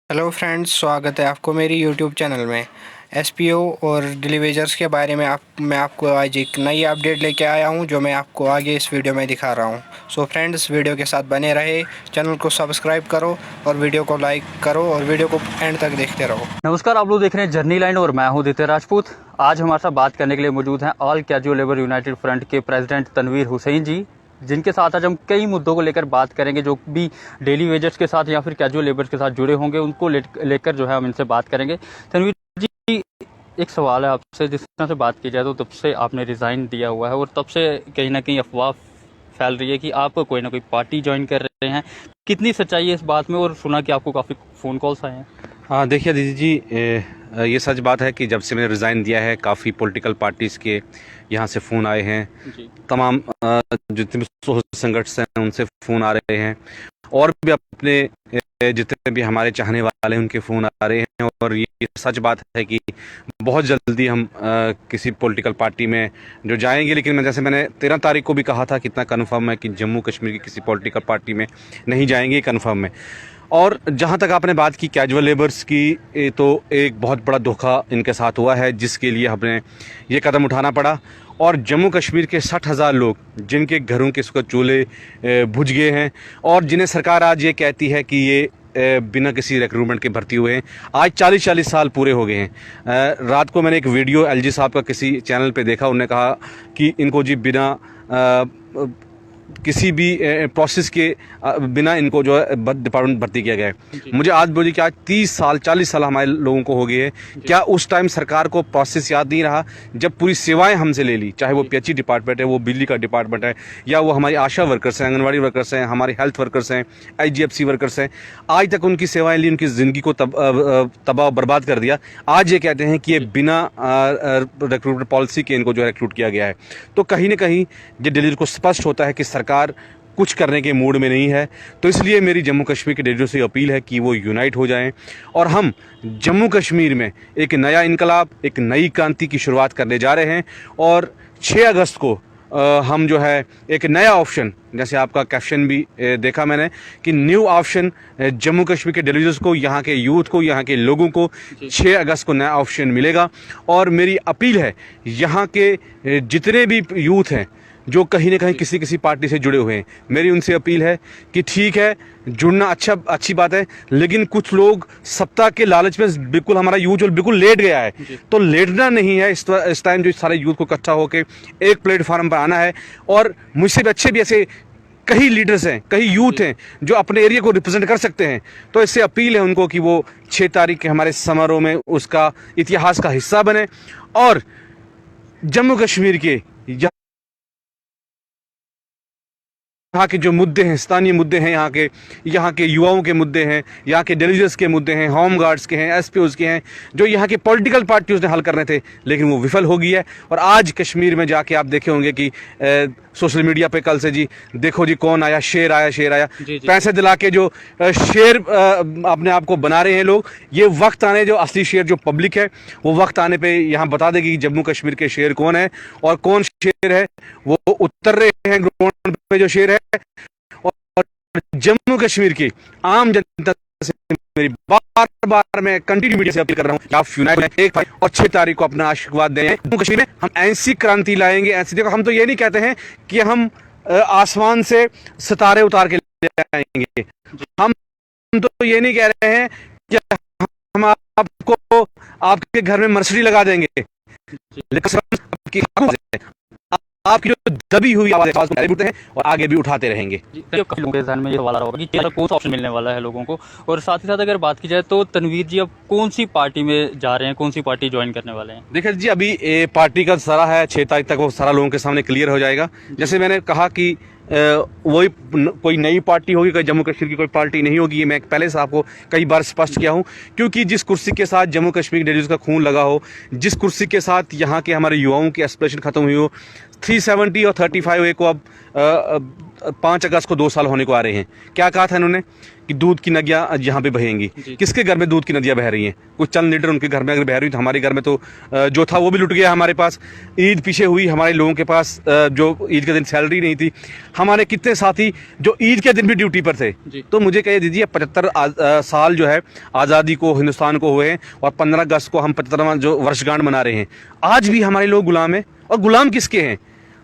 Hello friends, स्वागत है आपको मेरी यूट्यूब चैनल में। एसपीओ और डिलीवेजर्स के बारे में मैं आपको आज एक नई अपडेट लेके आया हूं, जो मैं आपको आगे इस वीडियो में दिखा रहा हूं। सो फ्रेंड्स, वीडियो के साथ बने रहे, चैनल को सब्सक्राइब करो और वीडियो को लाइक करो और वीडियो को एंड तक देखते रहो। नमस्कार, आप लोग देख रहे हैं जर्नी लाइन और मैं हूं दित्य राजपूत। आज हमारे साथ बात करने के लिए मौजूद हैं all casual labour United front के प्रेसिडेंट तनवीर हुसैन जी, जिनके साथ आज हम कई मुद्दों को लेकर बात करेंगे जो भी डेली वेजर्स के साथ या फिर कैजुअल लेबर्स के साथ जुड़े होंगे, उनको लेकर जो है हम इनसे बात करेंगे। तनवीर जी, एक सवाल है आपसे। जिस तरह से बात की जाए तो तब से आपने रिज़ाइन दिया हुआ है और तब से कहीं ना कहीं अफवाह फैल रही है कि आप कोई ना कोई पार्टी ज्वाइन कर रहे हैं। कितनी सच्चाई है इस बात में? और सुना कि आपको काफ़ी फ़ोन कॉल्स आए हैं। हाँ, देखिए दीदी जी, ये सच बात है कि जब से मैंने रिज़ाइन दिया है काफ़ी पॉलिटिकल पार्टीज़ के यहाँ से फ़ोन आए हैं। तमाम जितने भी सोशल संगठन हैं उनसे फ़ोन आ रहे हैं और भी अपने जितने भी हमारे चाहने वाले हैं उनके फ़ोन आ रहे हैं। और ये सच बात है कि बहुत जल्दी हम किसी पॉलिटिकल पार्टी में जो जाएंगे, लेकिन जैसे मैंने 13 तारीख को भी कहा था, कितना कन्फर्म है कि जम्मू कश्मीर की किसी पॉलिटिकल पार्टी में नहीं जाएंगे, कन्फर्म है। और जहाँ तक आपने बात की कैजुअल लेबर्स की, तो एक बहुत बड़ा धोखा इनके साथ हुआ है, जिसके लिए हमें ये कदम उठाना पड़ा। और जम्मू कश्मीर के 60,000 लोग जिनके घरों के इसको चूल्हे बुझ गए हैं और जिन्हें सरकार आज ये कहती है कि ये बिना किसी रिक्रूटमेंट के भर्ती हुए हैं, आज 40-40 साल पूरे हो गए हैं। रात को मैंने एक वीडियो एलजी साहब का किसी चैनल पे देखा, उन्होंने कहा कि इनको जी बिना किसी भी प्रोसेस के बिना इनको जो है डिपार्टमेंट भर्ती किया गया है। मुझे आज बोलिए कि आज 30 साल 40 साल हमारे लोगों को हो गए हैं, क्या उस टाइम सरकार को प्रोसेस याद नहीं रहा जब पूरी सेवाएं हमसे ले ली? चाहे वो पीएचई डिपार्टमेंट है, वो बिजली का डिपार्टमेंट है, या वो हमारी आशा वर्कर्स हैं, आंगनवाड़ी वर्कर्स हैं, हमारे हेल्थ वर्कर्स हैं, आईजीएफसी वर्कर्स हैं। आज तक उनकी सेवाएं ली, उनकी ज़िंदगी को तबाह बर्बाद कर दिया। आज ये कहते हैं कि ये बिना रिक्रूटमेंट पॉलिसी के इनको जो है रिक्रूट किया गया है। तो कहीं ना कहीं ये दिल्ली को स्पष्ट होता है कि सरकार कुछ करने के मूड में नहीं है। तो इसलिए मेरी जम्मू कश्मीर के डेलीगेट्स से अपील है कि वो यूनाइट हो जाएं और हम जम्मू कश्मीर में एक नया इनकलाब, एक नई क्रांति की शुरुआत करने जा रहे हैं। और 6 अगस्त को हम जो है एक नया ऑप्शन, जैसे आपका कैप्शन भी देखा मैंने कि न्यू ऑप्शन जम्मू कश्मीर के डेलीगेट्स को, यहाँ के यूथ को, यहाँ के लोगों को 6 अगस्त को नया ऑप्शन मिलेगा। और मेरी अपील है, यहाँ के जितने भी यूथ हैं जो कहीं ना कहीं किसी पार्टी से जुड़े हुए हैं, मेरी उनसे अपील है कि ठीक है, जुड़ना अच्छी बात है, लेकिन कुछ लोग सत्ता के लालच में बिल्कुल हमारा यूथ जो बिल्कुल लेट गया है, तो लेटना नहीं है। इस टाइम जो सारे यूथ को इकट्ठा होकर एक प्लेटफार्म पर आना है। और मुझसे भी अच्छे भी ऐसे कई लीडर्स हैं, कई यूथ हैं जो अपने एरिया को रिप्रेजेंट कर सकते हैं। तो इससे अपील है उनको कि वो 6 तारीख के हमारे समारोह में उसका इतिहास का हिस्सा बने और जम्मू कश्मीर के यहाँ के जो मुद्दे हैं, स्थानीय मुद्दे हैं, यहाँ के युवाओं के मुद्दे हैं, यहाँ के डेलीगेट्स के मुद्दे हैं, होम गार्ड्स के हैं, एसपीओज के हैं, जो यहाँ के पॉलिटिकल पार्टियों ने हल करने थे, लेकिन वो विफल हो गई है। और आज कश्मीर में जाके आप देखे होंगे कि सोशल मीडिया पे कल से जी देखो जी कौन आया, शेर आया। पैसे दिला के जो शेर अपने आप को बना रहे हैं लोग, ये वक्त आने, जो असली शेर जो पब्लिक है, वो वक्त आने पे यहाँ बता देगी कि जम्मू कश्मीर के शेर कौन है और कौन शेर है। वो उतर रहे हैं ग्राउंड पे जो शेर है। और जम्मू कश्मीर की आम जनता से मेरी बार मैं कंटिन्यू मीडिया से अपील कर रहा हूं कि आप यूनाइट हैं, एक भाई, और 6 तारीख को अपना आशीर्वाद दें। जम्मू कश्मीर में हम ऐसी क्रांति लाएंगे, ऐसी, देखो हम तो ये नहीं कहते हैं कि हम आसमान से सितारे उतार के ले आएंगे, हम तो ये नहीं कह रहे हैं कि हम आपको आपके घर में मर्सिडी लगा देंगे, लेकिन आपकी जो दबी हुई आवाज़ उठते हैं और आगे भी उठाते रहेंगे। काफी लोगों के ध्यान में ये सवाल आ रहा होगा कि कौन सा ऑप्शन मिलने वाला है लोगों को। और साथ ही साथ अगर बात की जाए तो तनवीर जी अब कौन सी पार्टी में जा रहे हैं, कौन सी पार्टी ज्वाइन करने वाले हैं? देखिए जी, अभी पार्टी का सारा है, 6 तारीख तक वो सारा लोगों के सामने क्लियर हो जाएगा। जैसे मैंने कहा कि वही कोई नई पार्टी होगी, कोई जम्मू कश्मीर की कोई पार्टी नहीं होगी। ये मैं पहले से आपको कई बार स्पष्ट किया हूँ, क्योंकि जिस कुर्सी के साथ जम्मू कश्मीर के डेलीगेट्स का खून लगा हो, जिस कुर्सी के साथ यहाँ के हमारे युवाओं की एस्पिरेशन खत्म हुई हो, 370 और 35A को अब 5 अगस्त को 2 साल होने को आ रहे हैं। क्या कहा था इन्होंने कि दूध की नदियाँ यहाँ पे बहेंगी। किसके घर में दूध की नदियाँ बह रही हैं? कुछ चंद लीटर उनके घर में अगर बह रही तो हमारे घर में तो जो था वो भी लुट गया। हमारे पास ईद पीछे हुई, हमारे लोगों के पास जो ईद के दिन सैलरी नहीं थी। हमारे कितने साथी जो ईद के दिन भी ड्यूटी पर थे। तो मुझे कह दीजिए 75 साल जो है आज़ादी को हिंदुस्तान को हुए हैं और 15 अगस्त को हम 75वां जो वर्षगांठ मना रहे हैं। आज भी हमारे लोग गुलाम हैं। और गुलाम किसके हैं?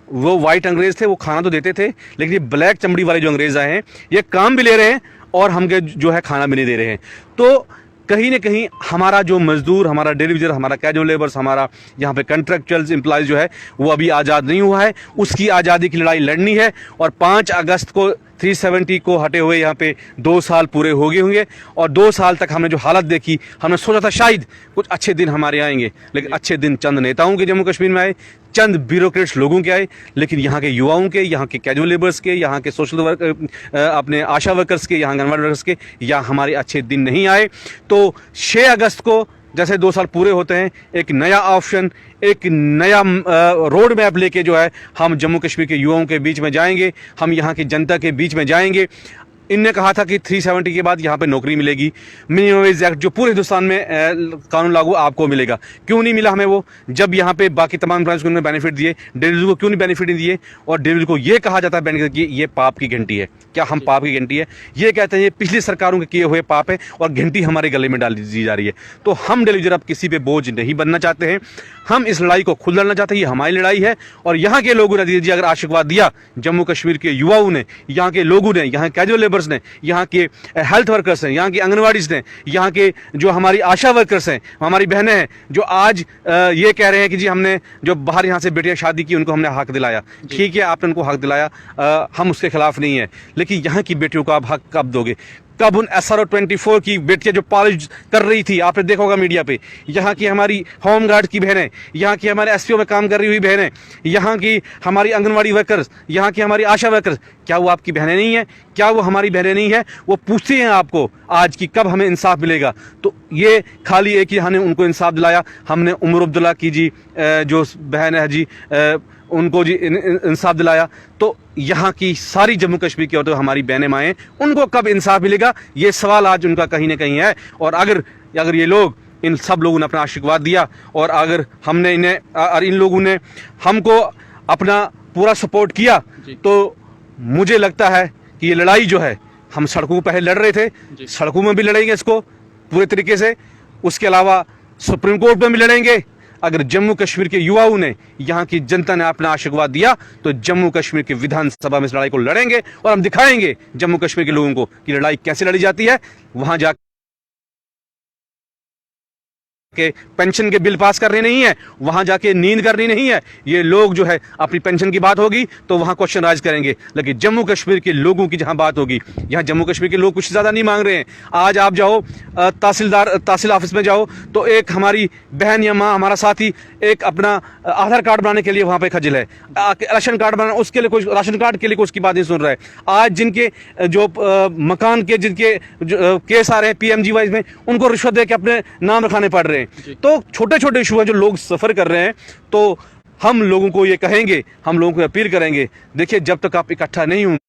वो वाइट अंग्रेज थे, वो खाना तो देते थे, लेकिन ये ब्लैक चमड़ी वाले जो अंग्रेज आए हैं ये काम भी ले रहे हैं और हम जो है खाना भी नहीं दे रहे हैं। तो कहीं ना कहीं हमारा जो मजदूर, हमारा डेली वेजर, हमारा कैजुअल लेबर्स, हमारा यहाँ पे कॉन्ट्रैक्चुअल एम्प्लॉयज जो है वो अभी आज़ाद नहीं हुआ है। उसकी आज़ादी की लड़ाई लड़नी है और 5 अगस्त को 370 को हटे हुए यहाँ पे 2 साल पूरे हो गए होंगे। और 2 साल तक हमने जो हालत देखी, हमने सोचा था शायद कुछ अच्छे दिन हमारे आएंगे, लेकिन अच्छे दिन चंद नेताओं के जम्मू कश्मीर में आए, चंद ब्यूरोक्रेट्स लोगों के आए, लेकिन यहाँ के युवाओं के, यहाँ के कैजुअल लेबर्स के, यहाँ के सोशल वर्क अपने आशा वर्कर्स के, यहाँ आंगनवाड़ी वर्कर्स के यहाँ हमारे अच्छे दिन नहीं आए। तो 6 अगस्त को जैसे 2 साल पूरे होते हैं, एक नया ऑप्शन, एक नया रोड मैप लेके जो है हम जम्मू कश्मीर के युवाओं के बीच में जाएंगे, हम यहाँ की जनता के बीच में जाएंगे। इनने कहा था कि 370 के बाद यहाँ पे नौकरी मिलेगी, मिनिमम वेज एक्ट जो पूरे हिंदुस्तान में कानून लागू आपको मिलेगा। क्यों नहीं मिला हमें वो? जब यहाँ पे बाकी तमाम एम्प्लॉयज़ को उन्होंने बेनिफिट दिए, डेलीवेजर को क्यों नहीं बेनिफिट नहीं दिए? और डेलीवेजर को ये कहा जाता है बेनिफिट कि ये पाप की घंटी है। क्या हम पाप की घंटी है? ये कहते हैं ये पिछली सरकारों के किए हुए पाप है और घंटी हमारे गले में डाल दी जा रही है। तो हम डेलीवेजर अब किसी पे बोझ नहीं बनना चाहते हैं, हम इस लड़ाई को खुद लड़ना चाहते हैं। ये हमारी लड़ाई है और यहाँ के लोगों ने दीजिए अगर आशीर्वाद दिया, जम्मू कश्मीर के युवाओं ने, यहाँ के लोगों ने, यहाँ कैजुअल लेबर्स ने, यहाँ के हेल्थ वर्कर्स हैं, यहाँ की आंगनवाड़ीज ने, यहाँ के जो हमारी आशा वर्कर्स हैं, हमारी बहनें हैं जो आज ये कह रहे हैं कि जी हमने जो बाहर यहाँ से बेटियाँ शादी की उनको हमने हक दिलाया। ठीक है, आपने उनको हक दिलाया, हम उसके खिलाफ नहीं है, लेकिन यहाँ की बेटियों को आप हक कब दोगे? कब उन SRO 24 की बेटियां जो पॉलिश कर रही थी, आपने देखा होगा मीडिया पे, यहाँ की हमारी होम गार्ड की बहनें, यहाँ की हमारे SPO में काम कर रही हुई बहनें, यहाँ की हमारी आंगनवाड़ी वर्कर्स, यहाँ की हमारी आशा वर्कर्स, क्या वो आपकी बहनें नहीं हैं? क्या वो हमारी बहनें नहीं हैं? वो पूछती हैं आपको आज की कब हमें इंसाफ मिलेगा। तो ये खाली एक ही हमने उनको इंसाफ दिलाया, हमने उमर अब्दुल्ला की जी जो बहन है जी उनको जी इंसाफ दिलाया। तो यहाँ की सारी जम्मू कश्मीर की औरतें हमारी बहनें माएँ, उनको कब इंसाफ मिलेगा? ये सवाल आज उनका कहीं ना कहीं है। और अगर ये लोग, इन सब लोगों ने अपना आशीर्वाद दिया और अगर हमने इन्हें और इन लोगों ने हमको अपना पूरा सपोर्ट किया, तो मुझे लगता है कि ये लड़ाई जो है, हम सड़कों पर पहले लड़ रहे थे, सड़कों में भी लड़ेंगे इसको पूरे तरीके से, उसके अलावा सुप्रीम कोर्ट में भी लड़ेंगे। अगर जम्मू कश्मीर के युवाओं ने, यहाँ की जनता ने अपना आशीर्वाद दिया, तो जम्मू कश्मीर की विधानसभा में इस लड़ाई को लड़ेंगे और हम दिखाएंगे जम्मू कश्मीर के लोगों को कि लड़ाई कैसे लड़ी जाती है। वहां जाकर के पेंशन के बिल पास करने नहीं है, वहां जाके नींद करनी नहीं है। ये लोग जो है अपनी पेंशन की बात होगी तो वहां क्वेश्चन राइज करेंगे, लेकिन जम्मू कश्मीर के लोगों की जहां बात होगी, यहाँ जम्मू कश्मीर के लोग कुछ ज्यादा नहीं मांग रहे हैं। आज आप जाओ तहसील ऑफिस में जाओ तो एक हमारी बहन या माँ, हमारा साथी एक अपना आधार कार्ड बनाने के लिए वहां पे खजिल है, राशन कार्ड बनाना उसके लिए कोई, राशन कार्ड के लिए कोई उसकी बात नहीं सुन रहा है। आज जिनके जो मकान के जिनके केस आ रहे हैं PMGY में, उनको रिश्वत दे के अपने नाम रखाने पड़ रहे हैं। तो छोटे छोटे इशू हैं जो लोग सफर कर रहे हैं। तो हम लोगों को ये कहेंगे, हम लोगों को अपील करेंगे, देखिए जब तक आप इकट्ठा नहीं होंगे,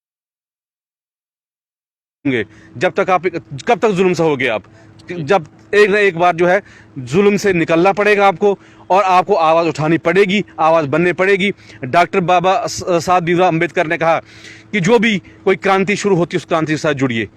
कब तक जुल्म सहोगे आप? जब एक ना एक बार जो है जुल्म से निकलना पड़ेगा आपको और आपको आवाज़ उठानी पड़ेगी, आवाज़ बननी पड़ेगी। डॉक्टर बाबा साहब भीमराव अम्बेडकर ने कहा कि जो भी कोई क्रांति शुरू होती है उस क्रांति के साथ जुड़िए।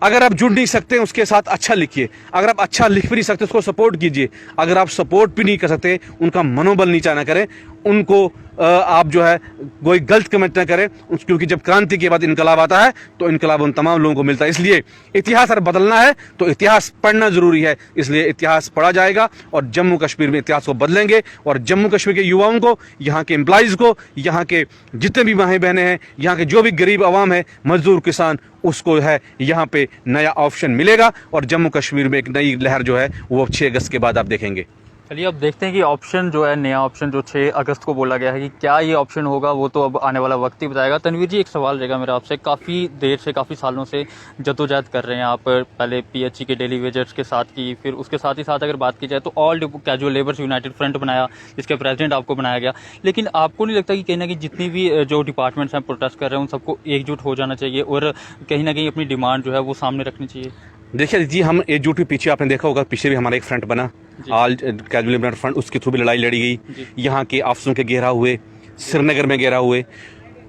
अगर आप जुड़ नहीं सकते उसके साथ अच्छा लिखिए, अगर आप अच्छा लिख भी नहीं सकते उसको सपोर्ट कीजिए, अगर आप सपोर्ट भी नहीं कर सकते उनका मनोबल नीचा ना करें, उनको आप जो है कोई गलत कमेंट ना करें, क्योंकि जब क्रांति के बाद इनकलाब आता है तो इनकलाब उन तमाम लोगों को मिलता है। इसलिए इतिहास अगर बदलना है तो इतिहास पढ़ना जरूरी है, इसलिए इतिहास पढ़ा जाएगा और जम्मू कश्मीर में इतिहास को बदलेंगे। और जम्मू कश्मीर के युवाओं को, यहाँ के एम्प्लॉयज़ को, यहाँ के जितने भी माँ बहनें हैं, यहाँ के जो भी गरीब आवाम है, मजदूर किसान, उसको है यहाँ पे नया ऑप्शन मिलेगा और जम्मू कश्मीर में एक नई लहर जो है वो 6 अगस्त के बाद आप देखेंगे। चलिए अब देखते हैं कि ऑप्शन जो है, नया ऑप्शन जो 6 अगस्त को बोला गया है, कि क्या ये ऑप्शन होगा, वो तो अब आने वाला वक्त ही बताएगा। तनवीर जी, एक सवाल रहेगा मेरा आपसे, काफ़ी देर से, काफ़ी सालों से जद्दोजहद कर रहे हैं आप, पहले पीएचई के डेली वेजर्स के साथ की, फिर उसके साथ ही साथ अगर बात की जाए तो all casual labours United front बनाया, जिसके प्रेसिडेंट आपको बनाया गया। लेकिन आपको नहीं लगता कि कहीं ना कहीं जितनी भी जो डिपार्टमेंट्स हैं प्रोटेस्ट कर रहे हैं, उन सबको एकजुट हो जाना चाहिए और कहीं ना कहीं अपनी डिमांड जो है वो सामने रखनी चाहिए? देखिए जी, हम एकजुट के पीछे आपने देखा होगा, पीछे भी हमारा एक फ्रंट बना, ऑल कैजुअल लेबर फ्रंट, उसके थ्रू भी लड़ाई लड़ी गई। यहाँ के अफसरों के घेरा हुए, श्रीनगर में घेरा हुए।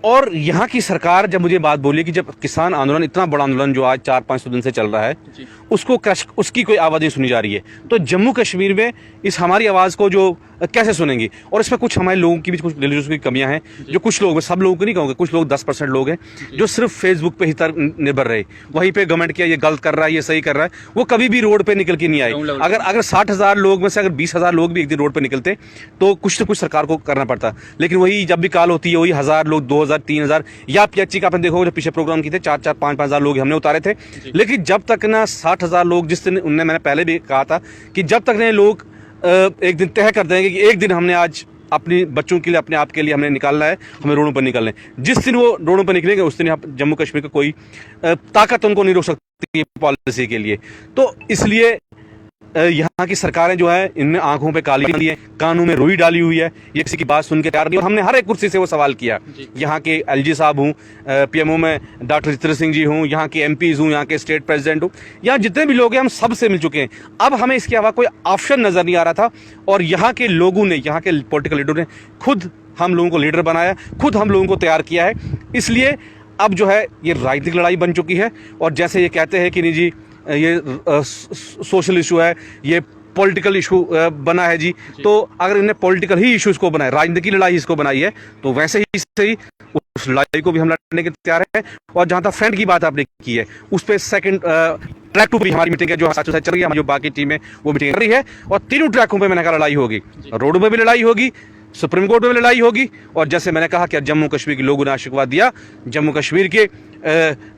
और यहाँ की सरकार जब मुझे बात बोली कि जब किसान आंदोलन, इतना बड़ा आंदोलन जो आज 400-500 दिन से चल रहा है, उसकी कोई आवाज़ नहीं सुनी जा रही है, तो जम्मू कश्मीर में इस हमारी आवाज़ को जो कैसे सुनेंगी? और इसमें कुछ हमारे लोगों की भी कुछ रिलीजियस की कमियां हैं, जो कुछ लोग, सब लोगों को नहीं कहूँगा, कुछ लोग 10% लोग हैं जो सिर्फ फेसबुक पे ही निर्भर रहे, वहीं पे गवर्नमेंट किया, ये गलत कर रहा है, ये सही कर रहा है, वो कभी भी रोड पे निकल के नहीं आए। अगर 60,000 लोग में से अगर 20,000 लोग भी एक दिन रोड पे निकलते तो कुछ न कुछ सरकार को करना पड़ता। लेकिन वही जब भी कॉल होती है, वही 1000 लोग, 2000, 3000, या पीएचई का आपने देखो, जो पीछे प्रोग्राम किए थे 4-4, 5-5 लोग हमने उतारे थे। लेकिन जब तक ना 60,000 लोग, जिस दिन उनने, मैंने पहले भी कहा था कि जब तक ने लोग एक दिन तय कर देंगे कि एक दिन हमने आज अपने बच्चों के लिए, अपने आप के लिए हमने निकालना है, हमें रोडों पर निकलना है, जिस दिन वो रोडों पर निकलेंगे उस दिन जम्मू कश्मीर का कोई ताकत उनको नहीं रोक सकती पॉलिसी के लिए। तो इसलिए यहाँ की सरकारें जो है, इनने आंखों पे काली डाली है, कानों में रुई डाली हुई है, ये किसी की बात सुन के तैयार नहीं। और हमने हर एक कुर्सी से वो सवाल किया, यहाँ के एलजी साहब हूँ, पीएमओ में डॉक्टर जितेंद्र सिंह जी हूँ, यहाँ के एमपीज हूँ, यहाँ के स्टेट प्रेसिडेंट हूँ, यहाँ जितने भी लोग हैं हम सब से मिल चुके हैं। अब हमें इसके अलावा कोई ऑप्शन नजर नहीं आ रहा था, और यहाँ के लोगों ने, यहाँ के पॉलिटिकल लीडर ने खुद हम लोगों को लीडर बनाया, खुद हम लोगों को तैयार किया है। इसलिए अब जो है ये राजनीतिक लड़ाई बन चुकी है। और जैसे ये कहते हैं कि नहीं जी, ये सोशल इशू है, ये पॉलिटिकल इशू बना है जी, तो अगर इन्हें पॉलिटिकल ही इशू इसको बनाया, राजनीतिक की लड़ाई इसको बनाई है, तो वैसे ही सही उस लड़ाई को भी हम लड़ने के तैयार हैं। और जहां तक फ्रंट की बात आपने की है, उस पर सेकंड ट्रैक टू भी हमारी मीटिंग है, जो चल रही है, हमारी जो बाकी टीम है वो मीटिंग कर रही है, और तीनों ट्रैकों पर मैंने कहा लड़ाई होगी, रोड में भी लड़ाई होगी, सुप्रीम कोर्ट में लड़ाई होगी, और जैसे मैंने कहा कि जम्मू कश्मीर के लोगों ने आशीर्वाद दिया, जम्मू कश्मीर के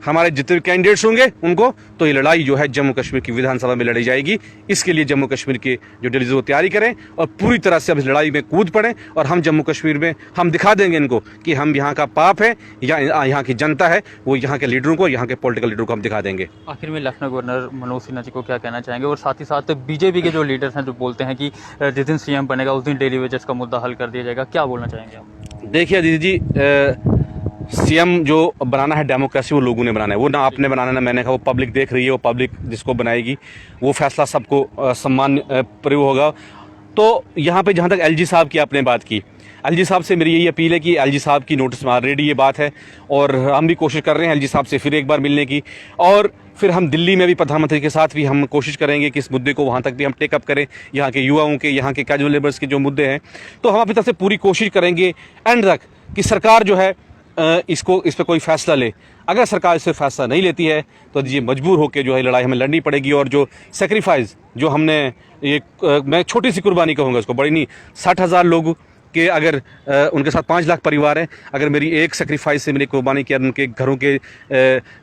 हमारे जितने भी कैंडिडेट्स होंगे उनको, तो ये लड़ाई जो है जम्मू कश्मीर की विधानसभा में लड़ी जाएगी। इसके लिए जम्मू कश्मीर के जो डेलीगेट्स वो तैयारी करें और पूरी तरह से अब इस लड़ाई में कूद पड़ें, और हम जम्मू कश्मीर में हम दिखा देंगे इनको कि हम यहाँ का पाप है या यहाँ की जनता है, वो यहाँ के लीडरों को, यहाँ के पॉलिटिकल लीडरों को हम दिखा देंगे। आखिर में लेफ्टिनेंट गवर्नर मनोज सिन्हा जी को क्या कहना चाहेंगे, और साथ ही साथ बीजेपी के जो लीडर्स हैं जो बोलते हैं कि जिस दिन सीएम बनेगा उस दिन डेली वेजेस का मुद्दा हल कर दिया जाएगा, क्या बोलना चाहेंगे आप? देखिए दीदी जी, सीएम जो बनाना है डेमोक्रेसी, वो लोगों ने बनाना है, वो ना आपने बनाना ना मैंने कहा, वो पब्लिक देख रही है, वो पब्लिक जिसको बनाएगी वो फैसला सबको सम्मान प्रयोग होगा। तो यहाँ पे जहाँ तक एलजी साहब की आपने बात की, एलजी साहब से मेरी यही अपील है कि एलजी साहब की नोटिस में ऑलरेडी ये बात है, और हम भी कोशिश कर रहे हैं एलजी साहब से फिर एक बार मिलने की, और फिर हम दिल्ली में भी प्रधानमंत्री के साथ भी हम कोशिश करेंगे कि इस मुद्दे को वहाँ तक भी हम टेकअप करें, यहाँ के युवाओं के, यहाँ के कैजुअल लेबर्स के जो मुद्दे हैं, तो हम अपनी तरफ से पूरी कोशिश करेंगे एंड तक कि सरकार जो है इस पर कोई फैसला ले। अगर सरकार इससे फैसला नहीं लेती है तो ये मजबूर होकर जो है लड़ाई हमें लड़नी पड़ेगी, और जो सेक्रीफाइस जो हमने ये मैं छोटी सी कुर्बानी कहूँगा इसको, बड़ी नहीं, 60,000 लोग कि अगर उनके साथ 5 लाख परिवार हैं, अगर मेरी एक सेक्रीफाइस से मेरी कुर्बानी किया, उनके घरों के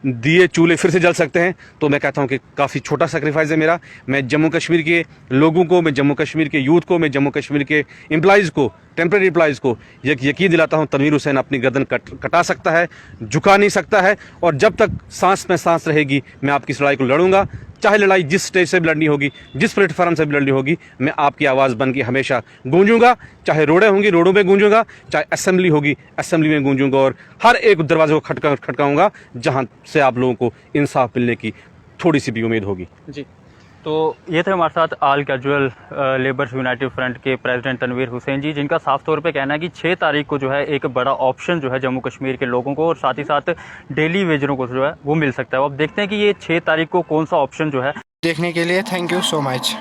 दिए चूल्हे फिर से जल सकते हैं, तो मैं कहता हूं कि काफ़ी छोटा सेक्रीफाइस है मेरा। मैं जम्मू कश्मीर के लोगों को, मैं जम्मू कश्मीर के यूथ को, मैं जम्मू कश्मीर के एम्प्लॉइज़ को, टेम्प्रेरी एम्प्लॉइज़ को यकीन दिलाता हूं, तनवीर हुसैन अपनी गर्दन कटा सकता है, झुका नहीं सकता है, और जब तक सांस में सांस रहेगी मैं आपकी इस लड़ाई को लड़ूंगा। चाहे लड़ाई जिस स्टेज से भी लड़नी होगी, जिस प्लेटफॉर्म से भी लड़नी होगी, मैं आपकी आवाज़ बन के हमेशा गूंजूंगा। चाहे रोडें होंगी, रोडों में गूंजूंगा, चाहे असेंबली होगी, असेंबली में गूंजूंगा, और हर एक दरवाजे को खटकाऊंगा जहां से आप लोगों को इंसाफ मिलने की थोड़ी सी भी उम्मीद होगी। जी, तो ये थे हमारे साथ all casual labours United front के प्रेसिडेंट तनवीर हुसैन जी, जिनका साफ तौर पे कहना है कि 6 तारीख को जो है एक बड़ा ऑप्शन जो है जम्मू कश्मीर के लोगों को और साथ ही साथ डेली वेजरों को जो है वो मिल सकता है। अब देखते हैं कि ये 6 तारीख को कौन सा ऑप्शन जो है। देखने के लिए थैंक यू सो मच।